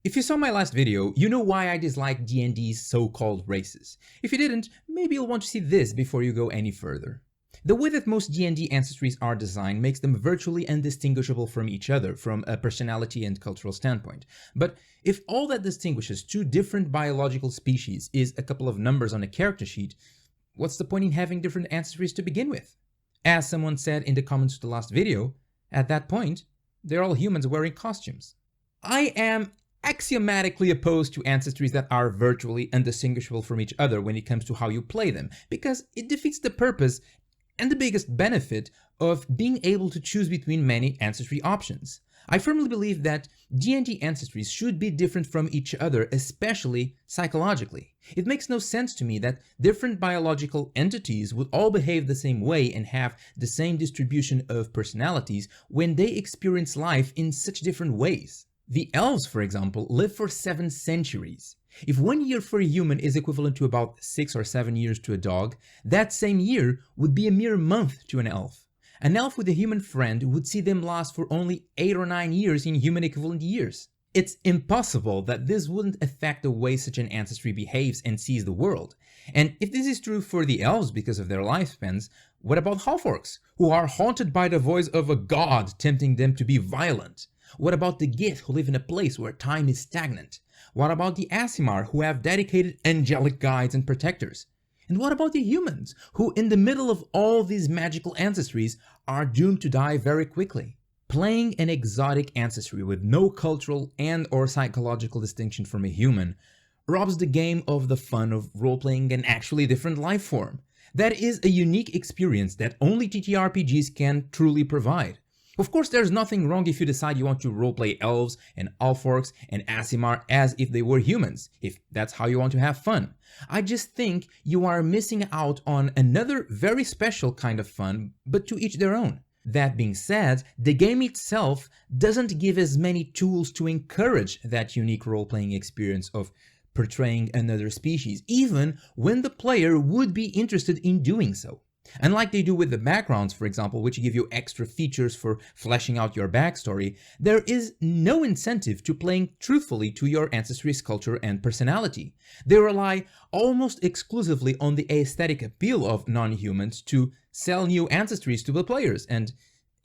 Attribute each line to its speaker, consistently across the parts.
Speaker 1: If you saw my last video, you know why I dislike D&D's so-called races. If you didn't, maybe you'll want to see this before you go any further. The way that most D&D ancestries are designed makes them virtually indistinguishable from each other from a personality and cultural standpoint. But if all that distinguishes two different biological species is a couple of numbers on a character sheet, what's the point in having different ancestries to begin with? As someone said in the comments to the last video, at that point, they're all humans wearing costumes. I am axiomatically opposed to ancestries that are virtually indistinguishable from each other when it comes to how you play them, because it defeats the purpose and the biggest benefit of being able to choose between many ancestry options. I firmly believe that D&D ancestries should be different from each other, especially psychologically. It makes no sense to me that different biological entities would all behave the same way and have the same distribution of personalities when they experience life in such different ways. The elves, for example, live for 7 centuries. If 1 year for a human is equivalent to about 6 or 7 years to a dog, that same year would be a mere month to an elf. An elf with a human friend would see them last for only 8 or 9 years in human equivalent years. It's impossible that this wouldn't affect the way such an ancestry behaves and sees the world. And if this is true for the elves because of their lifespans, what about half-orcs, who are haunted by the voice of a god tempting them to be violent? What about the Gith, who live in a place where time is stagnant? What about the Aasimar, who have dedicated angelic guides and protectors? And what about the humans, who in the middle of all these magical ancestries are doomed to die very quickly? Playing an exotic ancestry with no cultural and or psychological distinction from a human robs the game of the fun of role-playing an actually different life form. That is a unique experience that only TTRPGs can truly provide. Of course, there's nothing wrong if you decide you want to roleplay elves and half-orcs and Aasimar as if they were humans, if that's how you want to have fun. I just think you are missing out on another very special kind of fun, but to each their own. That being said, the game itself doesn't give as many tools to encourage that unique role-playing experience of portraying another species, even when the player would be interested in doing so. Unlike they do with the backgrounds, for example, which give you extra features for fleshing out your backstory, there is no incentive to playing truthfully to your ancestry's culture and personality. They rely almost exclusively on the aesthetic appeal of non-humans to sell new ancestries to the players and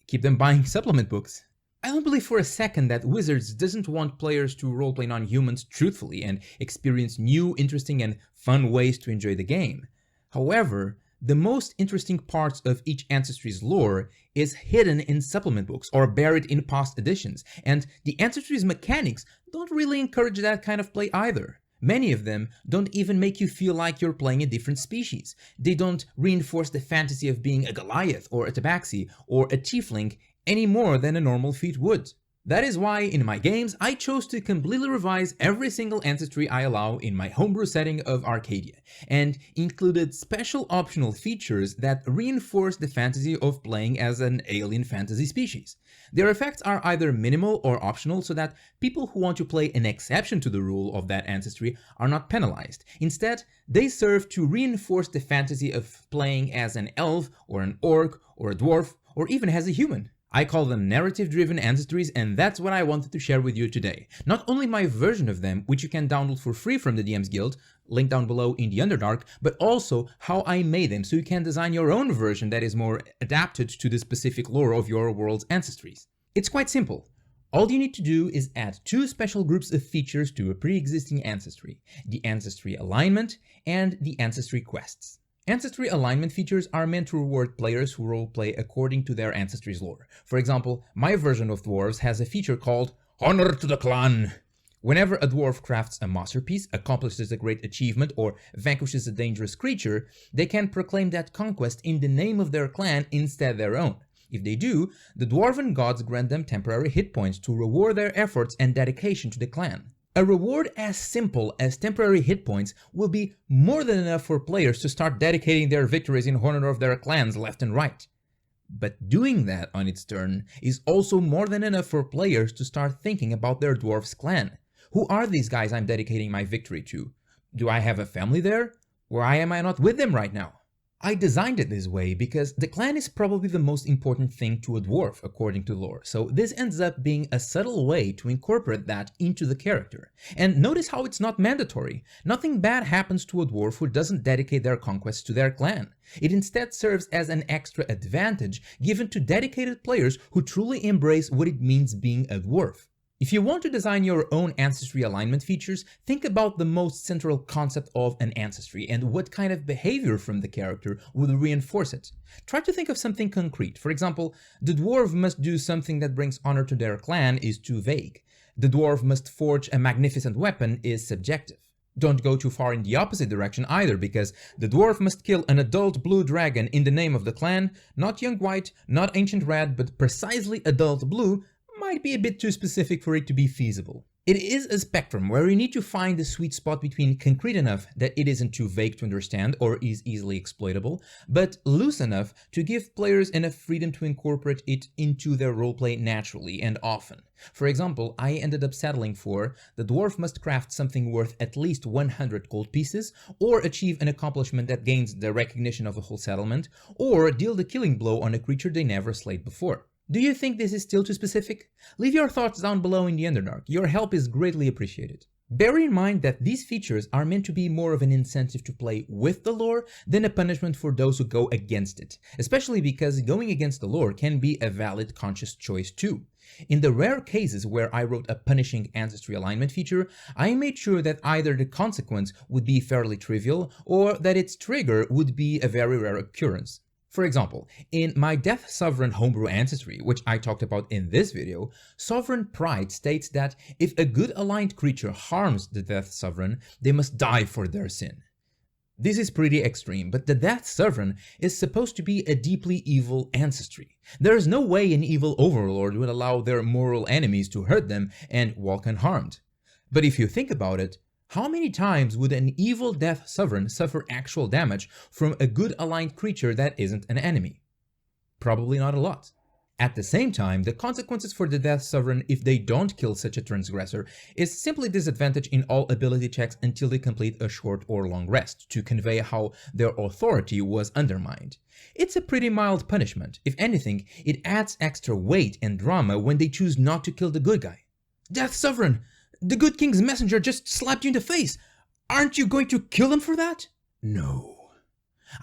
Speaker 1: keep them buying supplement books. I don't believe for a second that Wizards doesn't want players to roleplay non-humans truthfully and experience new, interesting, and fun ways to enjoy the game. However, the most interesting parts of each ancestry's lore is hidden in supplement books or buried in past editions, and the ancestry's mechanics don't really encourage that kind of play either. Many of them don't even make you feel like you're playing a different species. They don't reinforce the fantasy of being a Goliath or a Tabaxi or a Tiefling any more than a normal feat would. That is why, in my games, I chose to completely revise every single ancestry I allow in my homebrew setting of Arcadia, and included special optional features that reinforce the fantasy of playing as an alien fantasy species. Their effects are either minimal or optional so that people who want to play an exception to the rule of that ancestry are not penalized. Instead, they serve to reinforce the fantasy of playing as an elf or an orc or a dwarf or even as a human. I call them narrative-driven ancestries, and that's what I wanted to share with you today. Not only my version of them, which you can download for free from the DM's Guild, link down below in the Underdark, but also how I made them so you can design your own version that is more adapted to the specific lore of your world's ancestries. It's quite simple. All you need to do is add 2 special groups of features to a pre-existing ancestry, the Ancestry Alignment and the Ancestry Quests. Ancestry alignment features are meant to reward players who roleplay according to their ancestry's lore. For example, my version of dwarves has a feature called Honor to the Clan. Whenever a dwarf crafts a masterpiece, accomplishes a great achievement, or vanquishes a dangerous creature, they can proclaim that conquest in the name of their clan instead their own. If they do, the dwarven gods grant them temporary hit points to reward their efforts and dedication to the clan. A reward as simple as temporary hit points will be more than enough for players to start dedicating their victories in honor of their clans left and right. But doing that on its turn is also more than enough for players to start thinking about their dwarf's clan. Who are these guys I'm dedicating my victory to? Do I have a family there? Why am I not with them right now? I designed it this way because the clan is probably the most important thing to a dwarf according to lore, so this ends up being a subtle way to incorporate that into the character. And notice how it's not mandatory. Nothing bad happens to a dwarf who doesn't dedicate their conquests to their clan. It instead serves as an extra advantage given to dedicated players who truly embrace what it means being a dwarf. If you want to design your own ancestry alignment features, think about the most central concept of an ancestry and what kind of behavior from the character would reinforce it. Try to think of something concrete. For example, the dwarf must do something that brings honor to their clan is too vague. The dwarf must forge a magnificent weapon is subjective. Don't go too far in the opposite direction either, because the dwarf must kill an adult blue dragon in the name of the clan, not young white, not ancient red, but precisely adult blue, might be a bit too specific for it to be feasible. It is a spectrum where you need to find the sweet spot between concrete enough that it isn't too vague to understand or is easily exploitable, but loose enough to give players enough freedom to incorporate it into their roleplay naturally and often. For example, I ended up settling for the dwarf must craft something worth at least 100 gold pieces, or achieve an accomplishment that gains the recognition of the whole settlement, or deal the killing blow on a creature they never slayed before. Do you think this is still too specific? Leave your thoughts down below in the Underdark. Your help is greatly appreciated. Bear in mind that these features are meant to be more of an incentive to play with the lore than a punishment for those who go against it, especially because going against the lore can be a valid conscious choice too. In the rare cases where I wrote a punishing ancestry alignment feature, I made sure that either the consequence would be fairly trivial or that its trigger would be a very rare occurrence. For example, in my Death Sovereign homebrew ancestry, which I talked about in this video, Sovereign Pride states that if a good aligned creature harms the Death Sovereign, they must die for their sin. This is pretty extreme, but the Death Sovereign is supposed to be a deeply evil ancestry. There is no way an evil overlord would allow their moral enemies to hurt them and walk unharmed. But if you think about it, how many times would an evil Death Sovereign suffer actual damage from a good aligned creature that isn't an enemy? Probably not a lot. At the same time, the consequences for the Death Sovereign if they don't kill such a transgressor is simply disadvantage in all ability checks until they complete a short or long rest, to convey how their authority was undermined. It's a pretty mild punishment. If anything, it adds extra weight and drama when they choose not to kill the good guy. Death Sovereign! The good king's messenger just slapped you in the face. Aren't you going to kill him for that?
Speaker 2: No.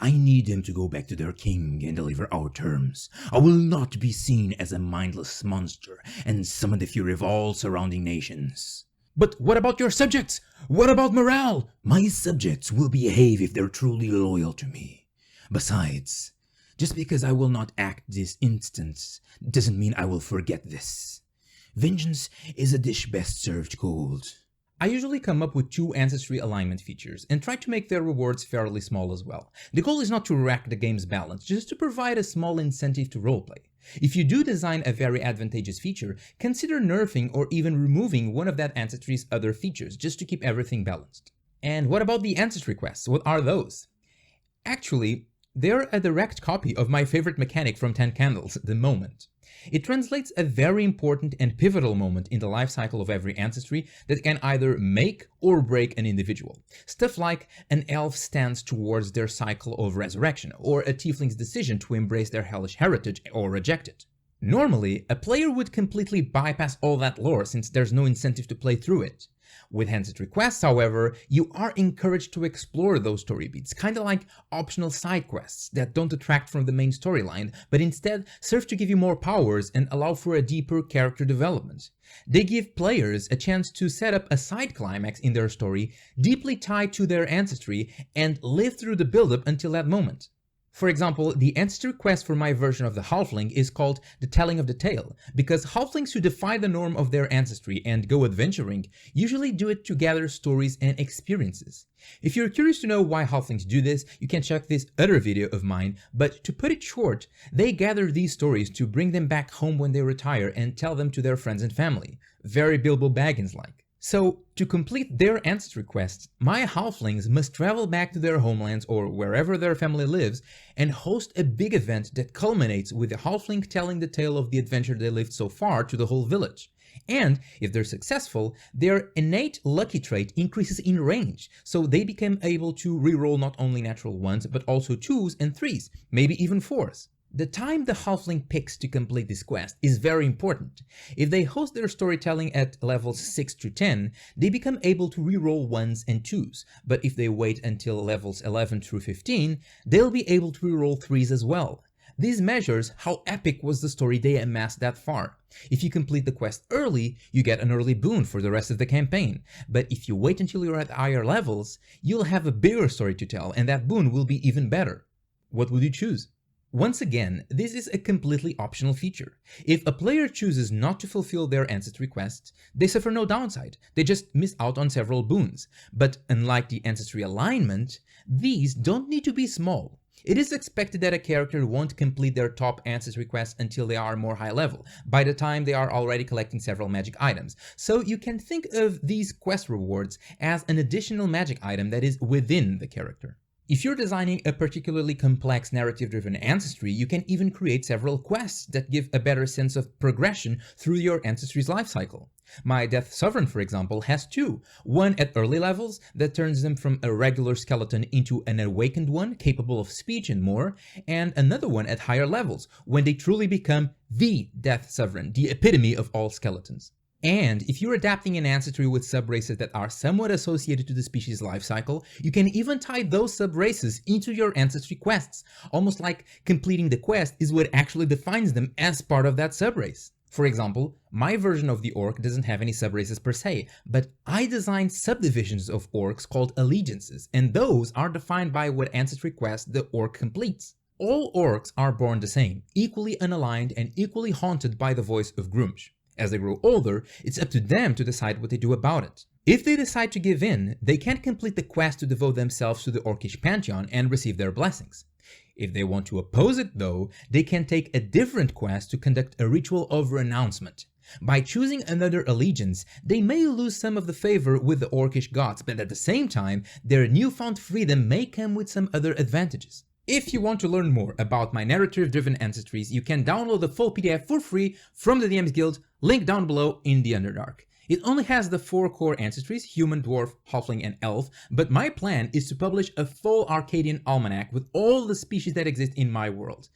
Speaker 2: I need them to go back to their king and deliver our terms. I will not be seen as a mindless monster and summon the fury of all surrounding nations.
Speaker 1: But what about your subjects? What about morale?
Speaker 2: My subjects will behave if they're truly loyal to me. Besides, just because I will not act this instant doesn't mean I will forget this. Vengeance is a dish best served cold.
Speaker 1: I usually come up with 2 ancestry alignment features and try to make their rewards fairly small as well. The goal is not to wreck the game's balance, just to provide a small incentive to roleplay. If you do design a very advantageous feature, consider nerfing or even removing one of that ancestry's other features just to keep everything balanced. And what about the ancestry quests? What are those? Actually, they're a direct copy of my favorite mechanic from 10 Candles, the moment. It translates a very important and pivotal moment in the life cycle of every ancestry that can either make or break an individual. Stuff like an elf's stance towards their cycle of resurrection, or a tiefling's decision to embrace their hellish heritage or reject it. Normally, a player would completely bypass all that lore since there's no incentive to play through it. With ancestry quests, however, you are encouraged to explore those story beats, kinda like optional side quests that don't detract from the main storyline, but instead serve to give you more powers and allow for a deeper character development. They give players a chance to set up a side climax in their story deeply tied to their ancestry and live through the build-up until that moment. For example, the ancestry quest for my version of the halfling is called The Telling of the Tale, because halflings who defy the norm of their ancestry and go adventuring usually do it to gather stories and experiences. If you're curious to know why halflings do this, you can check this other video of mine, but to put it short, they gather these stories to bring them back home when they retire and tell them to their friends and family. Very Bilbo Baggins-like. So, to complete their ancestry quests, my halflings must travel back to their homelands or wherever their family lives and host a big event that culminates with the halfling telling the tale of the adventure they lived so far to the whole village. And if they're successful, their innate lucky trait increases in range, so they become able to reroll not only natural ones, but also 2s and 3s, maybe even 4s. The time the halfling picks to complete this quest is very important. If they host their storytelling at levels 6 to 10, they become able to reroll 1s and 2s, but if they wait until levels 11 through 15, they'll be able to reroll 3s as well. This measures how epic was the story they amassed that far. If you complete the quest early, you get an early boon for the rest of the campaign, but if you wait until you're at higher levels, you'll have a bigger story to tell and that boon will be even better. What would you choose? Once again, this is a completely optional feature. If a player chooses not to fulfill their ancestry quest, they suffer no downside, they just miss out on several boons. But unlike the ancestry alignment, these don't need to be small. It is expected that a character won't complete their top ancestry quest until they are more high level, by the time they are already collecting several magic items. So you can think of these quest rewards as an additional magic item that is within the character. If you're designing a particularly complex narrative-driven ancestry, you can even create several quests that give a better sense of progression through your ancestry's lifecycle. My Death Sovereign, for example, has 2. One at early levels that turns them from a regular skeleton into an awakened one capable of speech and more, and another one at higher levels when they truly become the Death Sovereign, the epitome of all skeletons. And if you're adapting an ancestry with subraces that are somewhat associated to the species' life cycle, you can even tie those subraces into your ancestry quests, almost like completing the quest is what actually defines them as part of that subrace. For example, my version of the orc doesn't have any subraces per se, but I designed subdivisions of orcs called allegiances, and those are defined by what ancestry quest the orc completes. All orcs are born the same, equally unaligned and equally haunted by the voice of Grumsh. As they grow older, it's up to them to decide what they do about it. If they decide to give in, they can complete the quest to devote themselves to the orcish pantheon and receive their blessings. If they want to oppose it though, they can take a different quest to conduct a ritual of renouncement. By choosing another allegiance, they may lose some of the favor with the orcish gods, but at the same time, their newfound freedom may come with some other advantages. If you want to learn more about my narrative-driven ancestries, you can download the full PDF for free from the DM's Guild, link down below in the Underdark. It only has the 4 core ancestries, human, dwarf, halfling, and elf, but my plan is to publish a full Arcadian almanac with all the species that exist in my world.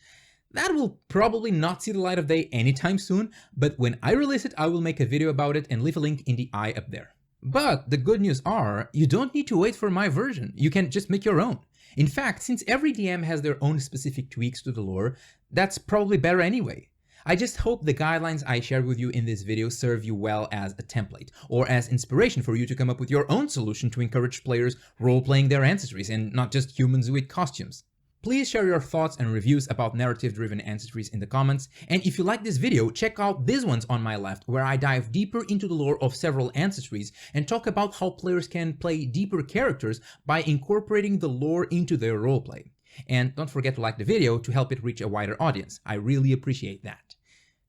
Speaker 1: That will probably not see the light of day anytime soon, but when I release it, I will make a video about it and leave a link in the eye up there. But the good news are, you don't need to wait for my version, you can just make your own. In fact, since every DM has their own specific tweaks to the lore, that's probably better anyway. I just hope the guidelines I shared with you in this video serve you well as a template, or as inspiration for you to come up with your own solution to encourage players role-playing their ancestries and not just humans with costumes. Please share your thoughts and reviews about narrative-driven ancestries in the comments, and if you like this video, check out these ones on my left where I dive deeper into the lore of several ancestries and talk about how players can play deeper characters by incorporating the lore into their roleplay. And don't forget to like the video to help it reach a wider audience, I really appreciate that.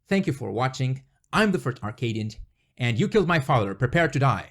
Speaker 1: Thank you for watching, I'm the first Arcadian, and you killed my father, prepare to die.